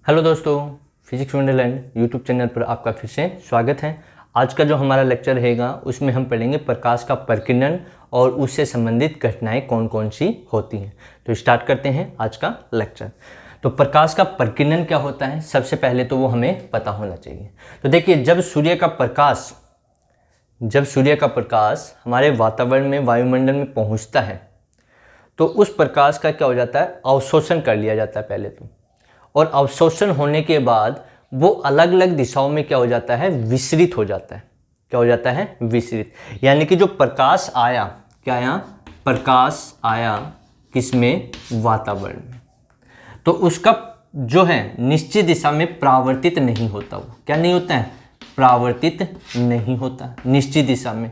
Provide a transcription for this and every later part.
Hello दोस्तों, physics Wonderland YouTube channel पर आपका फिर से स्वागत है। आज का जो हमारा लेक्चर रहेगा उसमें हम पढ़ेंगे प्रकाश का प्रकीर्णन और उससे संबंधित घटनाएं कौन कौन सी होती हैं। तो स्टार्ट करते हैं आज का लेक्चर। तो प्रकाश का प्रकीर्णन क्या होता है, सबसे पहले तो वो हमें पता होना चाहिए। तो देखिए, जब सूर्य का प्रकाश हमारे वातावरण में, वायुमंडल में पहुंचता है तो उस प्रकाश का क्या हो जाता है, अवशोषण कर लिया जाता है पहले तो। और अवशोषण होने के बाद वो अलग अलग दिशाओं में क्या हो जाता है, विसरित हो जाता है। क्या हो जाता है, विसरित। यानी कि जो प्रकाश आया, क्या आया, प्रकाश आया किसमें, वातावरण में, तो उसका जो है निश्चित दिशा में परावर्तित नहीं होता। वो क्या नहीं होता है, परावर्तित नहीं होता, निश्चित दिशा में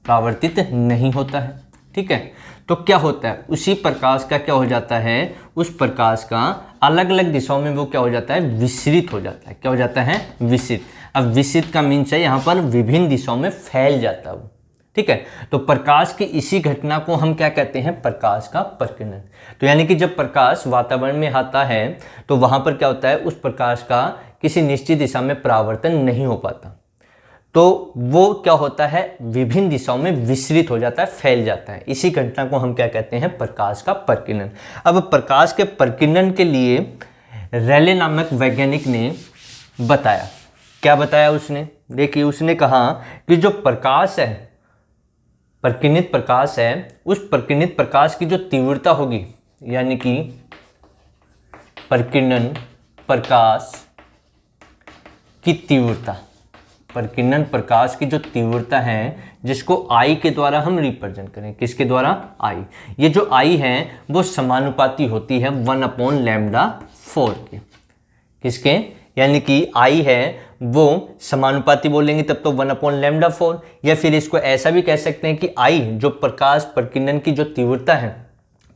परावर्तित नहीं होता है। ठीक है, तो क्या होता है, उसी प्रकाश का क्या हो जाता है, उस प्रकाश का अलग अलग दिशाओं में वो क्या हो जाता है, विसरित हो जाता है। क्या हो जाता है, विसरित। अब विसरित का मीन्स है यहाँ पर विभिन्न दिशाओं में फैल जाता है वो। ठीक है, तो प्रकाश की इसी घटना को हम क्या कहते हैं, प्रकाश का प्रकीर्णन। तो यानी कि जब प्रकाश वातावरण में आता है तो वहां पर क्या होता है, उस प्रकाश का किसी निश्चित दिशा में परावर्तन नहीं हो पाता, तो वो क्या होता है, विभिन्न दिशाओं में विसरित हो जाता है, फैल जाता है। इसी घटना को हम क्या कहते हैं, प्रकाश का प्रकीर्णन। अब प्रकाश के प्रकीर्णन के लिए रेले नामक वैज्ञानिक ने बताया, क्या बताया उसने, देखिए उसने कहा कि जो प्रकाश है, प्रकीर्णित प्रकाश है, उस प्रकीर्णित प्रकाश की जो तीव्रता होगी, यानी कि प्रकीर्णन प्रकाश की तीव्रता, प्रकीर्णन प्रकाश की जो तीव्रता है, जिसको आई के द्वारा हम रिप्रेजेंट करें, किसके द्वारा, आई। ये जो आई है वो समानुपाती होती है 1/λ4 के। किसके, यानी कि आई है वो समानुपाती बोलेंगे तब तो 1/λ4, या फिर इसको ऐसा भी कह सकते हैं कि आई जो प्रकाश प्रकीर्णन की जो तीव्रता है,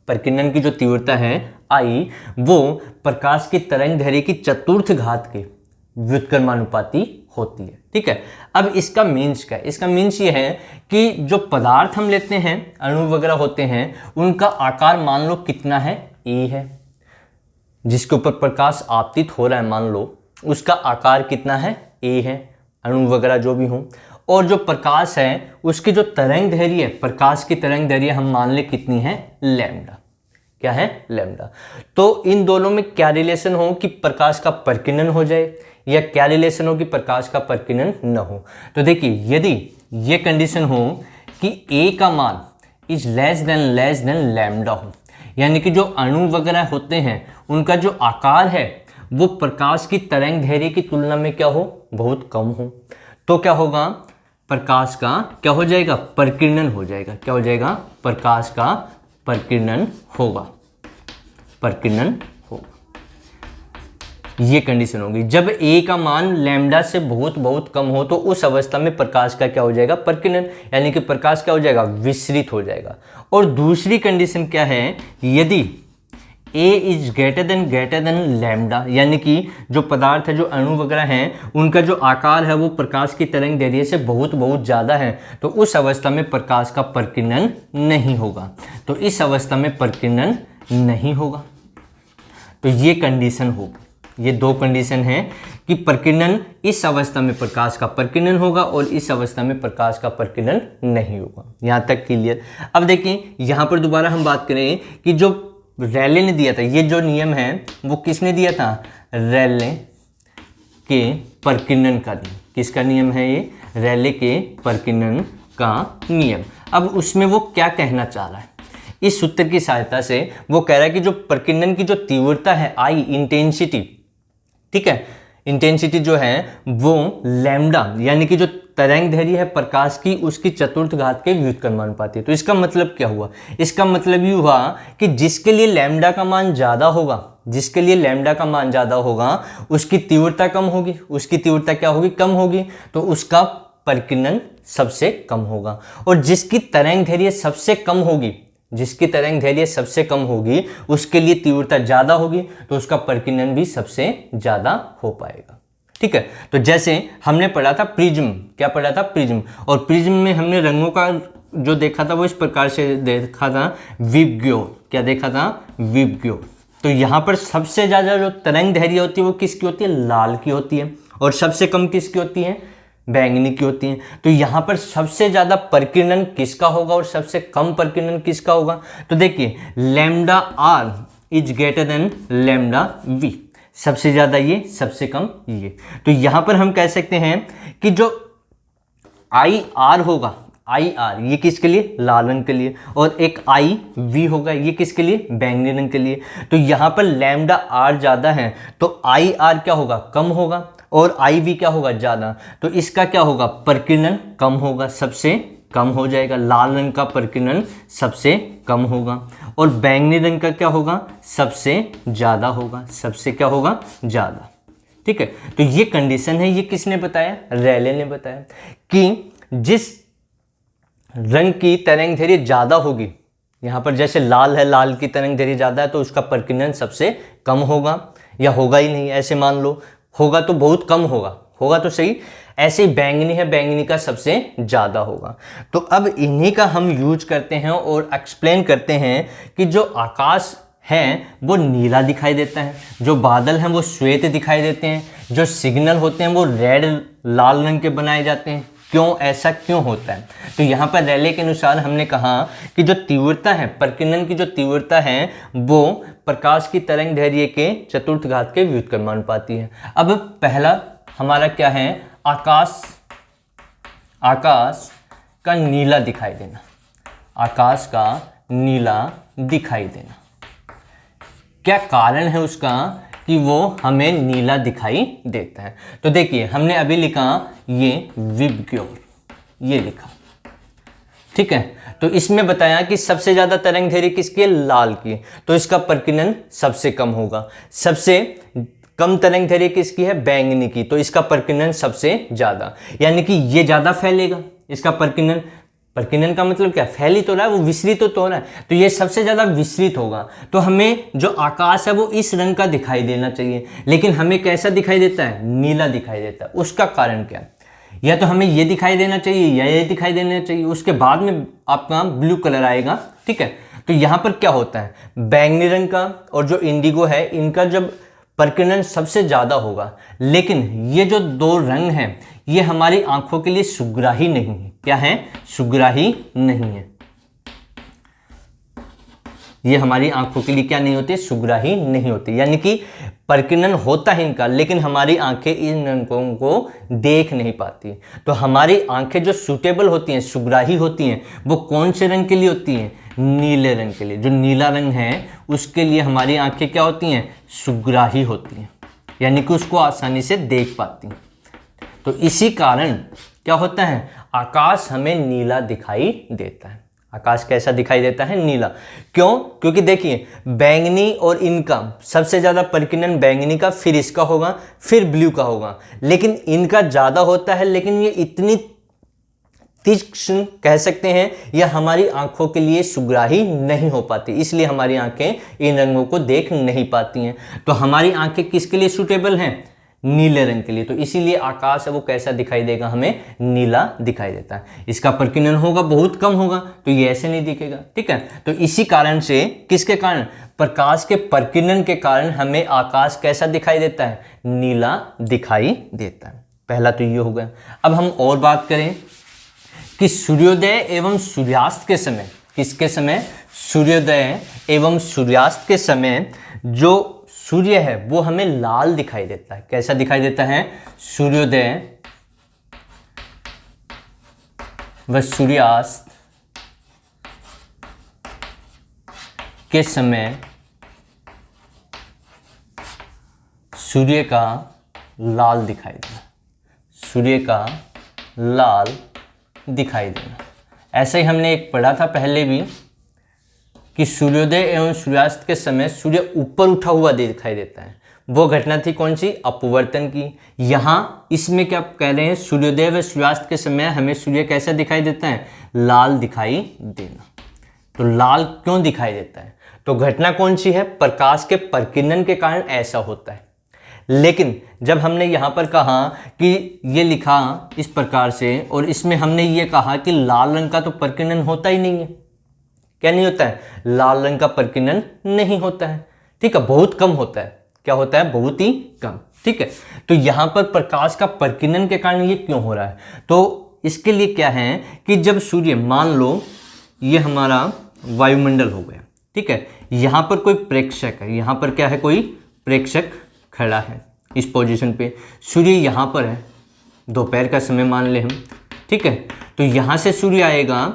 प्रकीर्णन की जो तीव्रता है आई, वो प्रकाश की तरंग दैर्घ्य की चतुर्थ घात के व्युत्क्रमानुपाती होती है। ठीक है, अब इसका मीन्स क्या है, इसका मीन्स ये है कि जो पदार्थ हम लेते हैं, अणु वगैरह होते हैं, उनका आकार मान लो कितना है, ए है, जिसके ऊपर प्रकाश आपतित हो रहा है मान लो, उसका आकार कितना है, ए है, अणु वगैरह जो भी हो। और जो प्रकाश है उसकी जो तरंग दैर्घ्य है, प्रकाश की तरंग दैर्घ्य हम मान ले कितनी है, लैम्डा। क्या है, लैम्डा। तो इन दोनों में क्या रिलेशन हो कि प्रकाश का प्रकीर्णन हो जाए, या क्या रिलेशन हो कि प्रकाश का प्रकीर्णन न हो। तो देखिए, यदि ये कंडीशन हो कि ए का मान इज लेस देन लैम्डा हो, यानी कि जो अणु वगैरह होते हैं उनका जो आकार है वो प्रकाश की तरंग दैर्घ्य की तुलना में क्या हो, बहुत कम हो, तो क्या होगा, प्रकाश का क्या हो जाएगा, प्रकीर्णन हो जाएगा। क्या हो जाएगा, प्रकाश का प्रकीर्णन होगा, प्रकीर्णन होगा। ये कंडीशन होगी जब ए का मान लैम्डा से बहुत कम हो, तो उस अवस्था में प्रकाश का क्या हो जाएगा, प्रकीर्णन, यानी कि प्रकाश क्या हो जाएगा, विसरित हो जाएगा। और दूसरी कंडीशन क्या है, यदि ए इज ग्रेटर देन लैम्डा, यानी कि जो पदार्थ है, जो अणु वगैरह हैं, उनका जो आकार है वो प्रकाश की तरंग दैर्घ्य से बहुत ज़्यादा है, तो उस अवस्था में प्रकाश का प्रकीर्णन नहीं होगा। तो इस अवस्था में प्रकीर्णन नहीं होगा। तो ये कंडीशन होगी, ये दो कंडीशन है कि प्रकीर्णन, इस अवस्था में प्रकाश का प्रकीर्णन होगा और इस अवस्था में प्रकाश का प्रकीर्णन नहीं होगा। यहाँ तक क्लियर। अब देखिए, यहाँ पर दोबारा हम बात करें कि जो रेले ने दिया था, ये जो नियम है वो किसने दिया था, रेले के प्रकीर्णन का नियम। किसका नियम है ये, रेले के प्रकीर्णन का नियम। अब उसमें वो क्या कहना चाह रहा है, इस सूत्र की सहायता से वो कह रहा है कि जो प्रकीर्णन की जो तीव्रता है, आई, इंटेंसिटी, ठीक है, इंटेंसिटी जो है वो लैम्डा, यानी कि जो तरंग दैर्घ्य है प्रकाश की, उसकी चतुर्थ घात के व्युत्क्रमानुपाती है। तो इसका मतलब क्या हुआ, इसका मतलब ये हुआ कि जिसके लिए लैम्डा का मान ज़्यादा होगा, जिसके लिए लैम्डा का मान ज़्यादा होगा, उसकी तीव्रता कम होगी, उसकी तीव्रता क्या होगी, कम होगी, तो उसका प्रकीर्णन सबसे कम होगा। और जिसकी तरंग दैर्घ्य सबसे कम होगी, जिसकी तरंग दैर्घ्य सबसे कम होगी, उसके लिए तीव्रता ज़्यादा होगी, तो उसका प्रकीर्णन भी सबसे ज़्यादा हो पाएगा। ठीक है, तो जैसे हमने पढ़ा था प्रिज्म, क्या पढ़ा था, प्रिज्म, और प्रिज्म में हमने रंगों का जो देखा था वो इस प्रकार से देखा था, विबग्योर। क्या देखा था, विबग्योर। तो यहाँ पर सबसे ज़्यादा जो तरंग दैर्घ्य होती है वो किसकी होती है, लाल की होती है, और सबसे कम किसकी होती है, बैंगनी की होती है। तो यहाँ पर सबसे ज़्यादा प्रकीर्णन किसका होगा और सबसे कम प्रकीर्णन किसका होगा? तो देखिए lambda R is greater than lambda V, सबसे ज़्यादा ये, सबसे कम ये। तो यहाँ पर हम कह सकते हैं कि जो आई आर होगा, आई आर ये किसके लिए, लाल रंग के लिए, और एक आई वी होगा ये किसके लिए, बैंगनी रंग के लिए। तो यहाँ पर लैम्डा आर ज़्यादा है तो आई आर क्या होगा, कम होगा, और आई वी क्या होगा, ज़्यादा। तो इसका क्या होगा, प्रकीर्णन कम होगा, सबसे कम हो जाएगा। लाल रंग का प्रकीर्णन सबसे कम होगा, और बैंगनी रंग का क्या होगा, सबसे ज़्यादा होगा, सबसे क्या होगा, ज़्यादा। ठीक है, तो ये कंडीशन है, ये किसने बताया, रेले ने बताया कि जिस रंग की तरंग दैर्घ्य ज़्यादा होगी, यहाँ पर जैसे लाल है, लाल की तरंग दैर्घ्य ज़्यादा है तो उसका प्रकीर्णन सबसे कम होगा, या होगा ही नहीं, ऐसे मान लो, होगा तो बहुत कम होगा, होगा तो सही। ऐसे ही बैंगनी है, बैंगनी का सबसे ज़्यादा होगा। तो अब इन्हीं का हम यूज करते हैं और एक्सप्लेन करते हैं कि जो आकाश है वो नीला दिखाई देता है, जो बादल हैं वो श्वेत दिखाई देते हैं, जो सिग्नल होते हैं वो रेड लाल रंग के बनाए जाते हैं। क्यों, ऐसा क्यों होता है? तो यहाँ पर रेले के अनुसार हमने कहा कि जो तीव्रता है, प्रकीर्णन की जो तीव्रता है वो प्रकाश की तरंग दैर्घ्य के चतुर्थ घात के व्युत्क्रमानुपाती है। अब पहला हमारा क्या है, आकाश, आकाश का नीला दिखाई देना, आकाश का नीला दिखाई देना। क्या कारण है उसका कि वो हमें नीला दिखाई देता है? तो देखिए हमने अभी लिखा ये विबग्योर, ये लिखा, ठीक है। तो इसमें बताया कि सबसे ज़्यादा तरंग दैर्घ्य किसकी है, लाल की, तो इसका प्रकीर्णन सबसे कम होगा। सबसे कम तरंग दैर्घ्य किसकी है, बैंगनी की, तो इसका प्रकीर्णन सबसे ज़्यादा, यानी कि ये ज़्यादा फैलेगा, इसका प्रकीर्णन, प्रकीर्णन का मतलब क्या, फैल ही तो रहा है, वो विसरित तो हो रहा है, तो ये सबसे ज़्यादा विसरित होगा। तो हमें जो आकाश है वो इस रंग का दिखाई देना चाहिए, लेकिन हमें कैसा दिखाई देता है, नीला दिखाई देता है। उसका कारण क्या, या तो हमें ये दिखाई देना चाहिए या ये दिखाई देना चाहिए, उसके बाद में आपका ब्लू कलर आएगा, ठीक है। तो यहाँ पर क्या होता है, बैंगनी रंग का और जो इंडिगो है इनका जब प्रकीर्णन सबसे ज़्यादा होगा, लेकिन ये जो दो रंग हैं ये हमारी आंखों के लिए सुग्राही नहीं है। क्या है, सुग्राही नहीं है, ये हमारी आंखों के लिए क्या नहीं होते, सुग्राही नहीं होते, यानी कि प्रकीर्णन होता है इनका, लेकिन हमारी आंखें इन रंगों को देख नहीं पाती। तो हमारी आंखें जो सूटेबल होती हैं, सुग्राही होती हैं, वो कौन से रंग के लिए होती हैं, नीले रंग के लिए। जो नीला रंग है उसके लिए हमारी आंखें क्या होती हैं, सुग्राही होती हैं, यानी कि उसको आसानी से देख पाती हैं। तो इसी कारण क्या होता है, आकाश हमें नीला दिखाई देता है। आकाश कैसा दिखाई देता है, नीला। क्यों, क्योंकि देखिए बैंगनी और इनका सबसे ज़्यादा प्रकीर्णन बैंगनी का, फिर इसका होगा, फिर ब्लू का होगा, लेकिन इनका ज़्यादा होता है, लेकिन ये इतनी तीक्ष्ण कह सकते हैं, यह हमारी आंखों के लिए सुग्राही नहीं हो पाती, इसलिए हमारी आंखें इन रंगों को देख नहीं पाती हैं। तो हमारी आंखें किसके लिए सूटेबल हैं, नीले रंग के लिए। तो इसीलिए आकाश है वो कैसा दिखाई देगा, हमें नीला दिखाई देता है। इसका प्रकीर्णन होगा बहुत कम होगा, तो ये ऐसे नहीं दिखेगा, ठीक है। तो इसी कारण से, किसके कारण, प्रकाश के प्रकीर्णन के कारण हमें आकाश कैसा दिखाई देता है, नीला दिखाई देता है। पहला तो ये हो गया। अब हम और बात करें कि सूर्योदय एवं सूर्यास्त के समय, किसके समय, सूर्योदय एवं सूर्यास्त के समय जो सूर्य है वो हमें लाल दिखाई देता है। कैसा दिखाई देता है, सूर्योदय व सूर्यास्त के समय सूर्य का लाल दिखाई देना, सूर्य का लाल दिखाई देना। ऐसे ही हमने एक पढ़ा था पहले भी कि सूर्योदय एवं सूर्यास्त के समय सूर्य ऊपर उठा हुआ दिखाई देता है। वो घटना थी कौन सी, अपवर्तन की। यहाँ इसमें क्या कह रहे हैं, सूर्योदय व सूर्यास्त के समय हमें सूर्य कैसा दिखाई देता है, लाल दिखाई देना। तो लाल क्यों दिखाई देता है, तो घटना कौन सी है, प्रकाश के प्रकीर्णन के कारण ऐसा होता है। लेकिन जब हमने यहाँ पर कहा कि ये लिखा इस प्रकार से, और इसमें हमने ये कहा कि लाल रंग का तो प्रकीर्णन होता ही नहीं है, क्या नहीं होता है, लाल रंग का प्रकीर्णन नहीं होता है, ठीक है, बहुत कम होता है। क्या होता है? बहुत ही कम। ठीक है, तो यहाँ पर प्रकाश का प्रकीर्णन के कारण ये क्यों हो रहा है? तो इसके लिए क्या है कि जब सूर्य, मान लो ये हमारा वायुमंडल हो गया, ठीक है, यहाँ पर कोई प्रेक्षक है, यहाँ पर क्या है? कोई प्रेक्षक खड़ा है इस पोजीशन पे, सूर्य यहाँ पर है, दोपहर का समय मान ले हम, ठीक है, तो यहाँ से सूर्य आएगा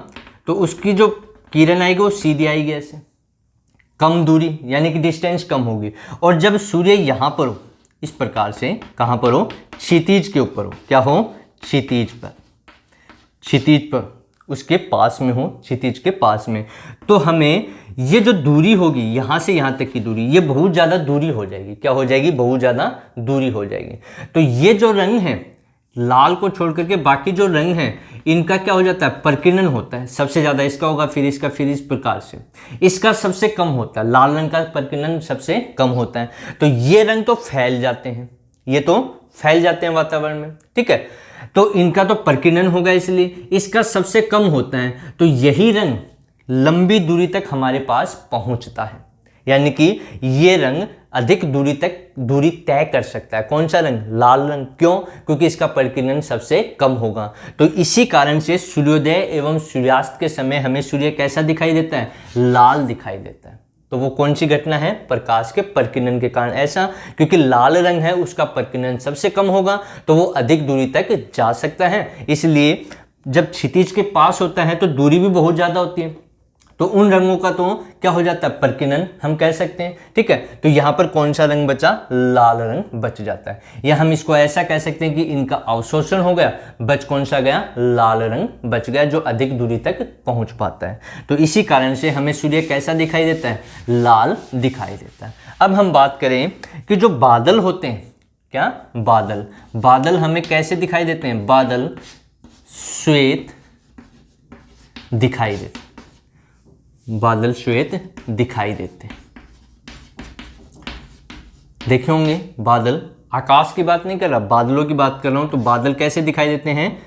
तो उसकी जो किरण आएगी वो सीधी आएगी ऐसे, कम दूरी, यानी कि डिस्टेंस कम होगी। और जब सूर्य यहाँ पर हो, इस प्रकार से, कहाँ पर हो? क्षितिज के ऊपर हो। क्या हो? क्षितिज पर, क्षितिज पर, उसके पास में हो, क्षितिज के पास में, तो हमें ये जो दूरी होगी यहाँ से यहाँ तक की दूरी, ये बहुत ज़्यादा दूरी हो जाएगी। क्या हो जाएगी? बहुत ज़्यादा दूरी हो जाएगी। तो ये जो रंग है, लाल को छोड़ करके बाकी जो रंग है, इनका क्या हो जाता है? प्रकीर्णन होता है। सबसे ज़्यादा इसका होगा, फिर इसका, फिर इस प्रकार से। इसका सबसे कम होता है, लाल रंग का प्रकीर्णन सबसे कम होता है। तो ये रंग तो फैल जाते हैं, ये तो फैल जाते हैं वातावरण में, ठीक है, तो इनका तो प्रकीर्णन होगा, इसलिए इसका सबसे कम होता है। तो यही रंग लंबी दूरी तक हमारे पास पहुंचता है, यानी कि ये रंग अधिक दूरी तक दूरी तय कर सकता है। कौन सा रंग? लाल रंग। क्यों? क्योंकि इसका प्रकीर्णन सबसे कम होगा। तो इसी कारण से सूर्योदय एवं सूर्यास्त के समय हमें सूर्य कैसा दिखाई देता है? लाल दिखाई देता है। तो वो कौन सी घटना है? प्रकाश के प्रकीर्णन के कारण। ऐसा क्योंकि लाल रंग है, उसका प्रकीर्णन सबसे कम होगा, तो वो अधिक दूरी तक जा सकता है। इसलिए जब क्षितिज के पास होता है तो दूरी भी बहुत ज़्यादा होती है, तो उन रंगों का तो क्या हो जाता है? प्रकीर्णन हम कह सकते हैं, ठीक है। तो यहाँ पर कौन सा रंग बचा? लाल रंग बच जाता है। या हम इसको ऐसा कह सकते हैं कि इनका अवशोषण हो गया, बच कौन सा गया? लाल रंग बच गया, जो अधिक दूरी तक पहुँच पाता है। तो इसी कारण से हमें सूर्य कैसा दिखाई देता है? लाल दिखाई देता है। अब हम बात करें कि जो बादल होते हैं, क्या? बादल, बादल हमें कैसे दिखाई देते हैं? बादल श्वेत दिखाई देते, बादल श्वेत दिखाई देते हैं। देखे होंगे बादल, आकाश की बात नहीं कर रहा, बादलों की बात कर रहा हूं। तो बादल कैसे दिखाई देते हैं?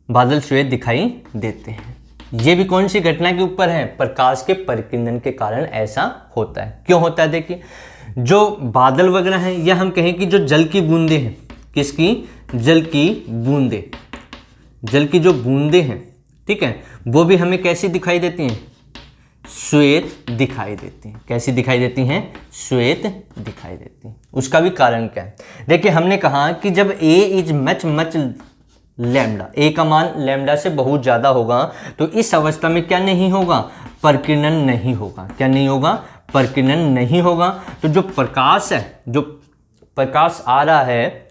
बादल श्वेत दिखाई देते हैं। ये भी कौन सी घटना के ऊपर है? प्रकाश के प्रकीर्णन के कारण ऐसा होता है। क्यों होता है? देखिए, जो बादल वगैरह हैं, या हम कहें कि जो जल की बूंदे हैं, किसकी? जल की बूंदे, जल की जो बूंदे हैं, ठीक है, वो भी हमें कैसी दिखाई देती हैं? श्वेत दिखाई देती हैं। कैसी दिखाई देती हैं? श्वेत दिखाई देती हैं। उसका भी कारण क्या है? देखिए, हमने कहा कि जब a is much much lambda, a का मान लैम्डा से बहुत ज़्यादा होगा, तो इस अवस्था में क्या नहीं होगा? प्रकीर्णन नहीं होगा। क्या नहीं होगा? प्रकीर्णन नहीं होगा। तो जो प्रकाश है, जो प्रकाश आ रहा है,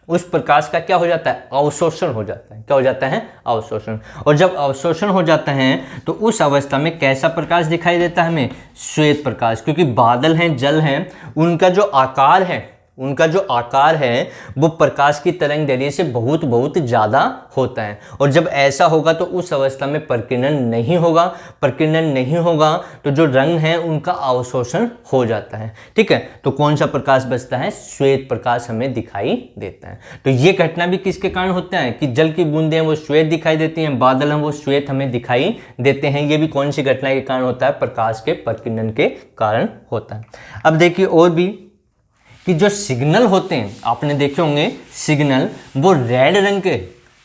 उस प्रकाश का क्या हो जाता है? अवशोषण हो जाता है। क्या हो जाता है? अवशोषण। और जब अवशोषण हो जाता है तो उस अवस्था में कैसा प्रकाश दिखाई देता है हमें? श्वेत प्रकाश। क्योंकि बादल हैं, जल हैं, उनका जो आकार है, उनका जो आकार है वो प्रकाश की तरंग दैर्ध्य से बहुत बहुत ज़्यादा होता है। और जब ऐसा होगा तो उस अवस्था में प्रकीर्णन नहीं होगा। प्रकीर्णन नहीं होगा तो जो रंग है उनका अवशोषण हो जाता है, ठीक है। तो कौन सा प्रकाश बचता है? श्वेत प्रकाश हमें दिखाई देता है। तो ये घटना भी किसके कारण होता है कि जल की बूंदें हैं वो श्वेत दिखाई देती हैं, बादल हैं वो श्वेत हमें दिखाई देते हैं। ये भी कौन सी घटना के कारण होता है? प्रकाश के प्रकीर्णन के कारण होता है। अब देखिए और भी कि जो सिग्नल होते हैं, आपने देखे होंगे सिग्नल, वो रेड रंग के,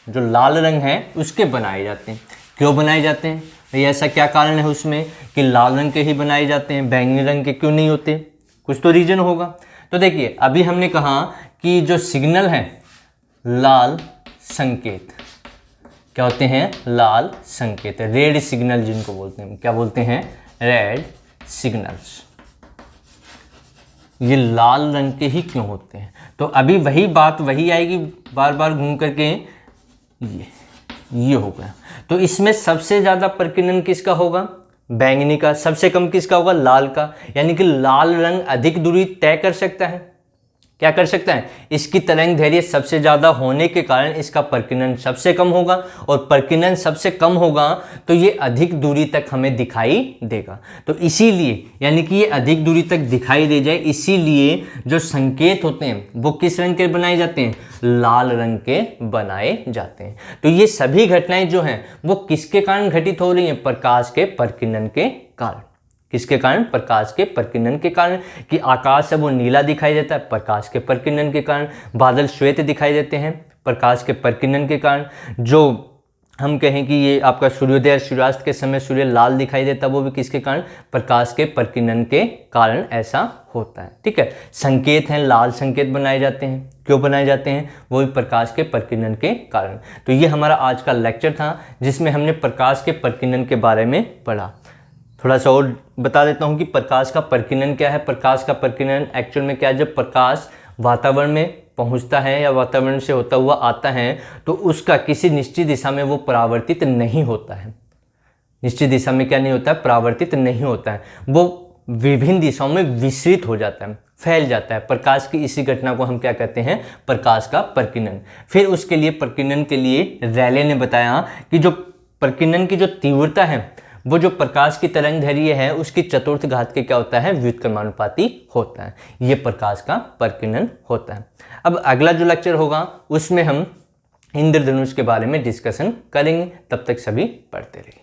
जो लाल रंग है उसके बनाए जाते हैं। क्यों बनाए जाते हैं भाई? ऐसा क्या कारण है उसमें कि लाल रंग के ही बनाए जाते हैं, बैंगनी रंग के क्यों नहीं होते? कुछ तो रीजन होगा। तो देखिए, अभी हमने कहा कि जो सिग्नल है, लाल संकेत, क्या होते हैं? लाल संकेत, रेड सिग्नल जिनको बोलते हैं। क्या बोलते हैं? Red signals. ये लाल रंग के ही क्यों होते हैं? तो अभी वही बात वही आएगी बार बार घूम करके, ये हो गया। तो इसमें सबसे ज़्यादा प्रकीर्णन किसका होगा? बैंगनी का। सबसे कम किसका होगा? लाल का। यानी कि लाल रंग अधिक दूरी तय कर सकता है। क्या कर सकता है? इसकी तरंग दैर्ध्य सबसे ज़्यादा होने के कारण इसका प्रकीर्णन सबसे कम होगा, और प्रकीर्णन सबसे कम होगा तो ये अधिक दूरी तक हमें दिखाई देगा। तो इसीलिए, यानी कि ये अधिक दूरी तक दिखाई दे जाए, इसीलिए जो संकेत होते हैं वो किस रंग के बनाए जाते हैं? लाल रंग के बनाए जाते हैं। तो ये सभी घटनाएं जो हैं वो किसके कारण घटित हो रही हैं? प्रकाश के प्रकीर्णन के कारण। किसके कारण? प्रकाश के प्रकीर्णन के कारण। कि आकाश है वो नीला दिखाई देता है, प्रकाश के प्रकीर्णन के कारण। बादल श्वेत दिखाई देते हैं, प्रकाश के प्रकीर्णन के कारण। जो हम कहें कि ये आपका सूर्योदय और सूर्यास्त के समय सूर्य लाल दिखाई देता है, वो भी किसके कारण? प्रकाश के प्रकीर्णन के कारण ऐसा होता है। ठीक है, संकेत हैं, लाल संकेत बनाए जाते हैं। क्यों बनाए जाते हैं? वो भी प्रकाश के प्रकीर्णन के कारण। तो ये हमारा आज का लेक्चर था जिसमें हमने प्रकाश के प्रकीर्णन के बारे में पढ़ा। थोड़ा सा और बता देता हूँ कि प्रकाश का प्रकीर्णन क्या है। प्रकाश का प्रकीर्णन एक्चुअल में क्या है? जब प्रकाश वातावरण में पहुंचता है या वातावरण से होता हुआ आता है तो उसका किसी निश्चित दिशा में वो परावर्तित नहीं होता है। निश्चित दिशा में क्या नहीं होता है? परावर्तित नहीं होता है, वो विभिन्न दिशाओं में विस्तृत हो जाता है, फैल जाता है। प्रकाश की इसी घटना को हम क्या कहते हैं? प्रकाश का प्रकीर्णन। फिर उसके लिए प्रकीर्णन के लिए रैले ने बताया कि जो प्रकीर्णन की जो तीव्रता है वो जो प्रकाश की तरंग दैर्घ्य है उसकी चतुर्थ घात के क्या होता है? व्युत्क्रमानुपाती होता है। ये प्रकाश का प्रकीर्णन होता है। अब अगला जो लेक्चर होगा उसमें हम इंद्रधनुष के बारे में डिस्कशन करेंगे। तब तक सभी पढ़ते रहिए।